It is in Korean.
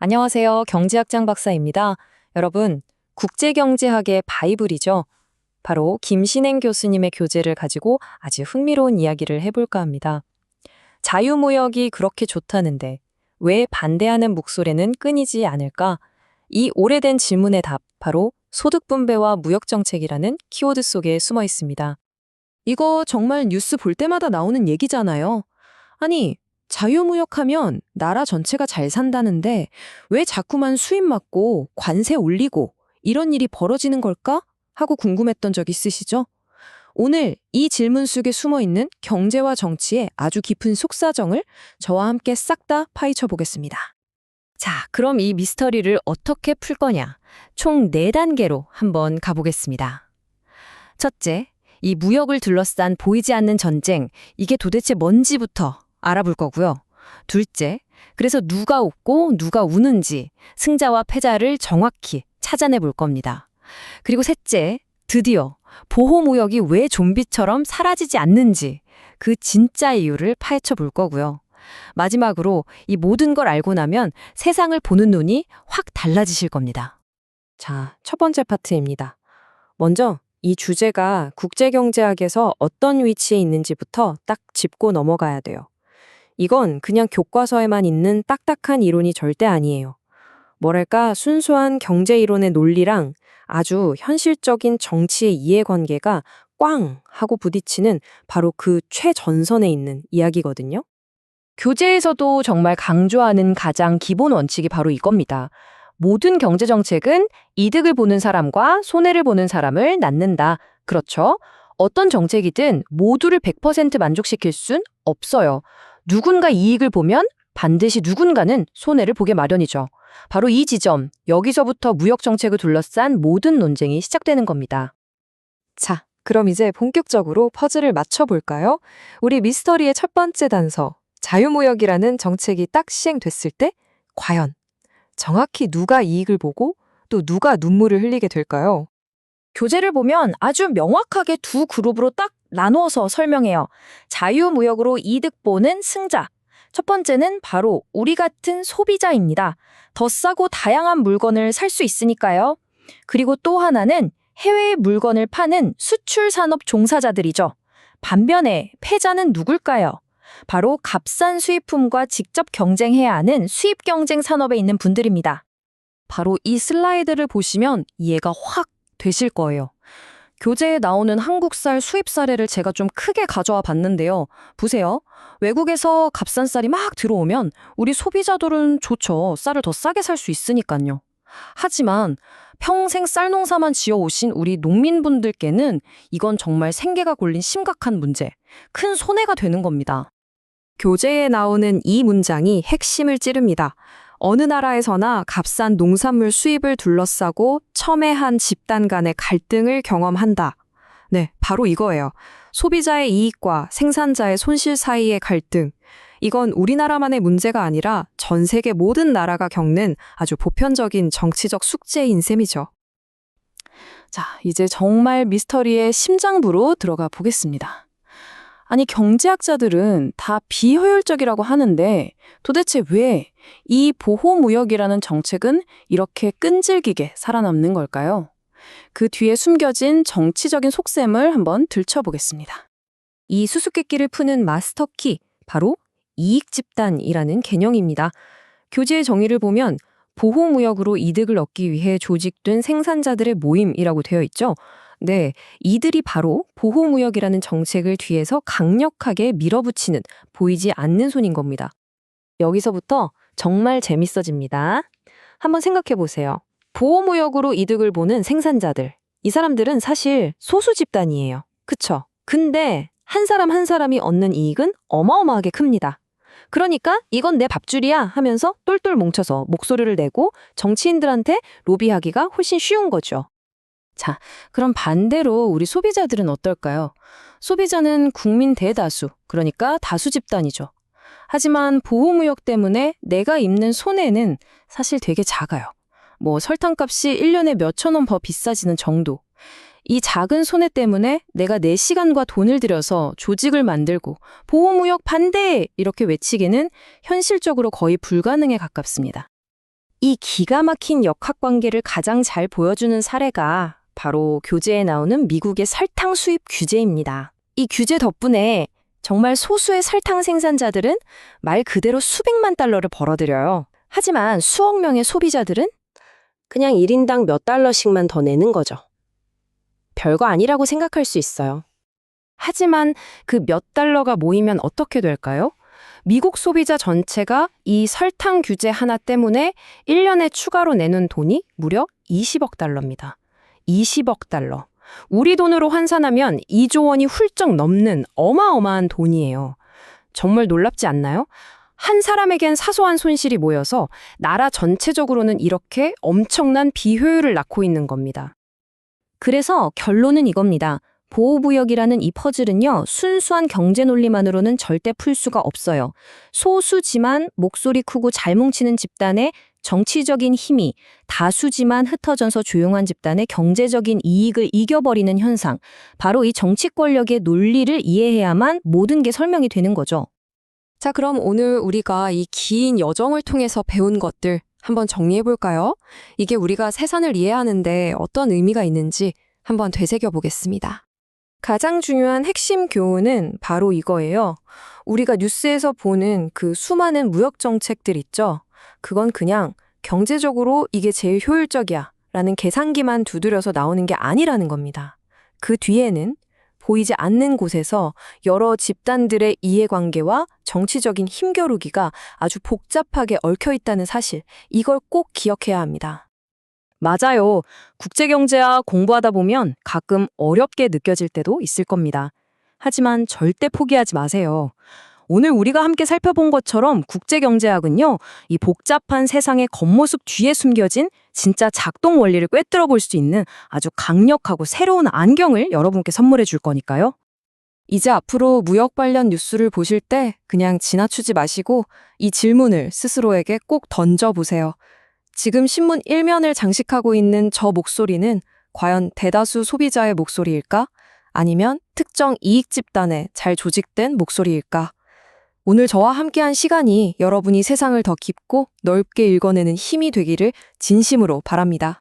안녕하세요. 경제학장 박사입니다. 여러분, 국제경제학의 바이블이죠. 바로 김신행 교수님의 교재를 가지고 아주 흥미로운 이야기를 해볼까 합니다. 자유무역이 그렇게 좋다는데 왜 반대하는 목소리는 끊이지 않을까? 이 오래된 질문의 답, 바로 소득분배와 무역정책이라는 키워드 속에 숨어 있습니다. 이거 정말 뉴스 볼 때마다 나오는 얘기잖아요. 아니, 자유무역하면 나라 전체가 잘 산다는데 왜 자꾸만 수입 막고 관세 올리고 이런 일이 벌어지는 걸까? 하고 궁금했던 적 있으시죠? 오늘 이 질문 속에 숨어 있는 경제와 정치의 아주 깊은 속사정을 저와 함께 싹 다 파헤쳐 보겠습니다. 자, 그럼 이 미스터리를 어떻게 풀 거냐? 총 4단계로 한번 가보겠습니다. 첫째, 이 무역을 둘러싼 보이지 않는 전쟁, 이게 도대체 뭔지부터 알아볼 거고요. 둘째, 그래서 누가 웃고 누가 우는지 승자와 패자를 정확히 찾아내 볼 겁니다. 그리고 셋째, 드디어 보호무역이 왜 좀비처럼 사라지지 않는지 그 진짜 이유를 파헤쳐 볼 거고요. 마지막으로 이 모든 걸 알고 나면 세상을 보는 눈이 확 달라지실 겁니다. 자, 첫 번째 파트입니다. 먼저 이 주제가 국제경제학에서 어떤 위치에 있는지부터 딱 짚고 넘어가야 돼요. 이건 그냥 교과서에만 있는 딱딱한 이론이 절대 아니에요. 뭐랄까 순수한 경제이론의 논리랑 아주 현실적인 정치의 이해관계가 꽝 하고 부딪히는 바로 그 최전선에 있는 이야기거든요. 교재에서도 정말 강조하는 가장 기본 원칙이 바로 이겁니다. 모든 경제정책은 이득을 보는 사람과 손해를 보는 사람을 낳는다. 그렇죠? 어떤 정책이든 모두를 100% 만족시킬 순 없어요. 누군가 이익을 보면 반드시 누군가는 손해를 보게 마련이죠. 바로 이 지점, 여기서부터 무역정책을 둘러싼 모든 논쟁이 시작되는 겁니다. 자, 그럼 이제 본격적으로 퍼즐을 맞춰볼까요? 우리 미스터리의 첫 번째 단서, 자유무역이라는 정책이 딱 시행됐을 때 과연 정확히 누가 이익을 보고 또 누가 눈물을 흘리게 될까요? 교재를 보면 아주 명확하게 두 그룹으로 딱 나누어서 설명해요. 자유무역으로 이득 보는 승자. 첫 번째는 바로 우리 같은 소비자입니다. 더 싸고 다양한 물건을 살 수 있으니까요. 그리고 또 하나는 해외의 물건을 파는 수출 산업 종사자들이죠. 반면에 패자는 누굴까요? 바로 값싼 수입품과 직접 경쟁해야 하는 수입 경쟁 산업에 있는 분들입니다. 바로 이 슬라이드를 보시면 이해가 확 되실 거예요. 교재에 나오는 한국쌀 수입 사례를 제가 좀 크게 가져와 봤는데요. 보세요. 외국에서 값싼 쌀이 막 들어오면 우리 소비자들은 좋죠. 쌀을 더 싸게 살 수 있으니까요. 하지만 평생 쌀 농사만 지어오신 우리 농민분들께는 이건 정말 생계가 걸린 심각한 문제, 큰 손해가 되는 겁니다. 교재에 나오는 이 문장이 핵심을 찌릅니다. 어느 나라에서나 값싼 농산물 수입을 둘러싸고 첨예한 집단 간의 갈등을 경험한다. 네, 바로 이거예요. 소비자의 이익과 생산자의 손실 사이의 갈등. 이건 우리나라만의 문제가 아니라 전 세계 모든 나라가 겪는 아주 보편적인 정치적 숙제인 셈이죠. 자, 이제 정말 미스터리의 심장부로 들어가 보겠습니다. 아니, 경제학자들은 다 비효율적이라고 하는데 도대체 왜 이 보호무역이라는 정책은 이렇게 끈질기게 살아남는 걸까요? 그 뒤에 숨겨진 정치적인 속셈을 한번 들춰보겠습니다. 이 수수께끼를 푸는 마스터키, 바로 이익집단이라는 개념입니다. 교재의 정의를 보면 보호무역으로 이득을 얻기 위해 조직된 생산자들의 모임이라고 되어 있죠. 네, 이들이 바로 보호무역이라는 정책을 뒤에서 강력하게 밀어붙이는 보이지 않는 손인 겁니다. 여기서부터 정말 재밌어집니다. 한번 생각해 보세요. 보호무역으로 이득을 보는 생산자들. 이 사람들은 사실 소수 집단이에요. 그쵸? 근데 한 사람 한 사람이 얻는 이익은 어마어마하게 큽니다. 그러니까 이건 내 밥줄이야 하면서 똘똘 뭉쳐서 목소리를 내고 정치인들한테 로비하기가 훨씬 쉬운 거죠. 자, 그럼 반대로 우리 소비자들은 어떨까요? 소비자는 국민 대다수, 그러니까 다수 집단이죠. 하지만 보호무역 때문에 내가 입는 손해는 사실 되게 작아요. 뭐 설탕값이 1년에 몇천 원 더 비싸지는 정도. 이 작은 손해 때문에 내가 내 시간과 돈을 들여서 조직을 만들고 보호무역 반대! 이렇게 외치기는 현실적으로 거의 불가능에 가깝습니다. 이 기가 막힌 역학관계를 가장 잘 보여주는 사례가 바로 교재에 나오는 미국의 설탕 수입 규제입니다. 이 규제 덕분에 정말 소수의 설탕 생산자들은 말 그대로 수백만 달러를 벌어들여요. 하지만 수억 명의 소비자들은 그냥 1인당 몇 달러씩만 더 내는 거죠. 별거 아니라고 생각할 수 있어요. 하지만 그 몇 달러가 모이면 어떻게 될까요? 미국 소비자 전체가 이 설탕 규제 하나 때문에 1년에 추가로 내는 돈이 무려 20억 달러입니다. 20억 달러. 우리 돈으로 환산하면 2조 원이 훌쩍 넘는 어마어마한 돈이에요. 정말 놀랍지 않나요? 한 사람에겐 사소한 손실이 모여서 나라 전체적으로는 이렇게 엄청난 비효율을 낳고 있는 겁니다. 그래서 결론은 이겁니다. 보호구역이라는 이 퍼즐은요, 순수한 경제 논리만으로는 절대 풀 수가 없어요. 소수지만 목소리 크고 잘 뭉치는 집단의 정치적인 힘이 다수지만 흩어져서 조용한 집단의 경제적인 이익을 이겨버리는 현상. 바로 이 정치 권력의 논리를 이해해야만 모든 게 설명이 되는 거죠. 자, 그럼 오늘 우리가 이 긴 여정을 통해서 배운 것들 한번 정리해 볼까요? 이게 우리가 세상을 이해하는데 어떤 의미가 있는지 한번 되새겨 보겠습니다. 가장 중요한 핵심 교훈은 바로 이거예요. 우리가 뉴스에서 보는 그 수많은 무역 정책들 있죠? 그건 그냥 경제적으로 이게 제일 효율적이야 라는 계산기만 두드려서 나오는 게 아니라는 겁니다. 그 뒤에는 보이지 않는 곳에서 여러 집단들의 이해관계와 정치적인 힘겨루기가 아주 복잡하게 얽혀 있다는 사실, 이걸 꼭 기억해야 합니다. 맞아요. 국제경제학 공부하다 보면 가끔 어렵게 느껴질 때도 있을 겁니다. 하지만 절대 포기하지 마세요. 오늘 우리가 함께 살펴본 것처럼 국제경제학은요, 이 복잡한 세상의 겉모습 뒤에 숨겨진 진짜 작동 원리를 꿰뚫어 볼 수 있는 아주 강력하고 새로운 안경을 여러분께 선물해 줄 거니까요. 이제 앞으로 무역 관련 뉴스를 보실 때 그냥 지나치지 마시고 이 질문을 스스로에게 꼭 던져보세요. 지금 신문 1면을 장식하고 있는 저 목소리는 과연 대다수 소비자의 목소리일까? 아니면 특정 이익 집단의 잘 조직된 목소리일까? 오늘 저와 함께한 시간이 여러분이 세상을 더 깊고 넓게 읽어내는 힘이 되기를 진심으로 바랍니다.